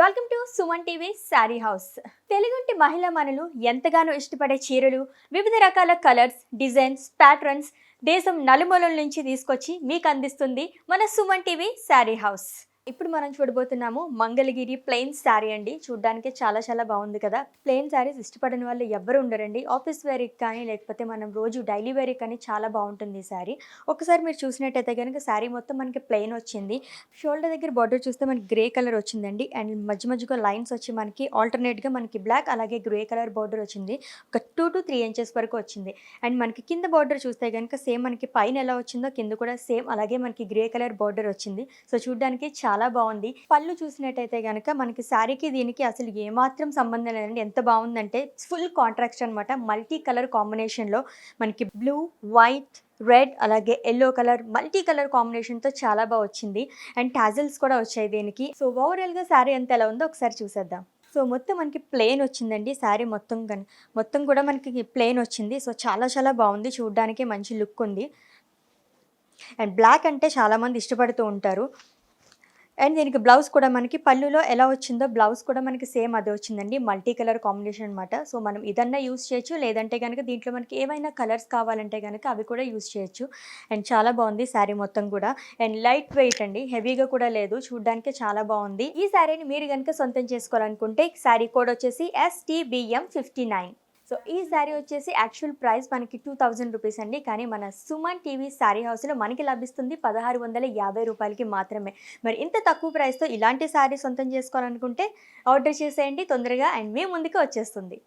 Welcome to Suman TV sorry house. తెలుగుంటి మహిళా మనులు ఎంతగానో ఇష్టపడే చీరలు, వివిధ రకాల కలర్స్, డిజైన్స్, ప్యాటర్న్స్ దేశం నలుమూలల నుంచి తీసుకొచ్చి మీకు అందిస్తుంది మన సుమన్ టీవీ సారీ హౌస్. ఇప్పుడు మనం చూడబోతున్నాము మంగళగిరి ప్లెయిన్ శారీ అండి. చూడడానికి చాలా చాలా బాగుంది కదా. ప్లెయిన్ శారీస్ ఇష్టపడని వాళ్ళు ఎవ్వరు ఉండరండి. ఆఫీస్ వేర్కి కానీ లేకపోతే మనం రోజు డైలీ వేర్కి కానీ చాలా బాగుంటుంది ఈ శారీ. ఒకసారి మీరు చూసినట్టయితే కనుక శారీ మొత్తం మనకి ప్లెయిన్ వచ్చింది. షోల్డర్ దగ్గర బార్డర్ చూస్తే మనకి గ్రే కలర్ వచ్చిందండి. అండ్ మధ్య మధ్యలో లైన్స్ వచ్చి మనకి ఆల్టర్నేట్గా మనకి బ్లాక్ అలాగే గ్రే కలర్ బార్డర్ వచ్చింది. ఒక 2 to 3 ఇంచెస్ వరకు వచ్చింది. అండ్ మనకి కింద బార్డర్ చూస్తే కనుక సేమ్ మనకి పైన ఎలా వచ్చిందో కింద కూడా సేమ్ అలాగే మనకి గ్రే కలర్ బార్డర్ వచ్చింది. సో చూడడానికి చాలా బాగుంది. పళ్ళు చూసినట్టయితే కనుక మనకి శారీకి దీనికి అసలు ఏమాత్రం సంబంధం లేదండి. ఎంత బాగుందంటే ఫుల్ కాంట్రాస్ట్ అనమాట. మల్టీ కలర్ కాంబినేషన్లో మనకి బ్లూ, వైట్, రెడ్ అలాగే ఎల్లో కలర్ మల్టీ కలర్ కాంబినేషన్తో చాలా బాగా వచ్చింది. అండ్ టాజిల్స్ కూడా వచ్చాయి దీనికి. సో ఓవరాల్గా శారీ ఎంత ఎలా ఉందో ఒకసారి చూసేద్దాం. సో మొత్తం మనకి ప్లెయిన్ వచ్చిందండి శారీ మొత్తం కూడా మనకి ప్లెయిన్ వచ్చింది. సో చాలా చాలా బాగుంది. చూడడానికి మంచి లుక్ ఉంది. అండ్ బ్లాక్ అంటే చాలామంది ఇష్టపడుతూ ఉంటారు. అండ్ దీనికి బ్లౌజ్ కూడా మనకి పళ్ళులో ఎలా వచ్చిందో బ్లౌజ్ కూడా మనకి సేమ్ అదే వచ్చిందండి. మల్టీ కలర్ కాంబినేషన్ అనమాట. సో మనం ఇదన్నా యూస్ చేయొచ్చు, లేదంటే కనుక దీంట్లో మనకి ఏమైనా కలర్స్ కావాలంటే కనుక అవి కూడా యూస్ చేయొచ్చు. అండ్ చాలా బాగుంది శారీ మొత్తం కూడా. అండ్ లైట్ వెయిట్ అండి, హెవీగా కూడా లేదు. చూడడానికి చాలా బాగుంది. ఈ శారీని మీరు కనుక సొంతం చేసుకోవాలనుకుంటే శారీ కోడ్ వచ్చేసి STBM59. సో ఈ శారీ వచ్చేసి యాక్చువల్ ప్రైస్ మనకి 2000 రూపీస్ అండి. కానీ మన సుమన్ టీవీ శారీ హౌస్లో మనకి లభిస్తుంది 1650 రూపాయలకి మాత్రమే. మరి ఇంత తక్కువ ప్రైస్తో ఇలాంటి శారీ సొంతం చేసుకోవాలనుకుంటే ఆర్డర్ చేసేయండి తొందరగా, అండ్ మీ ముందుకు వచ్చేస్తుంది.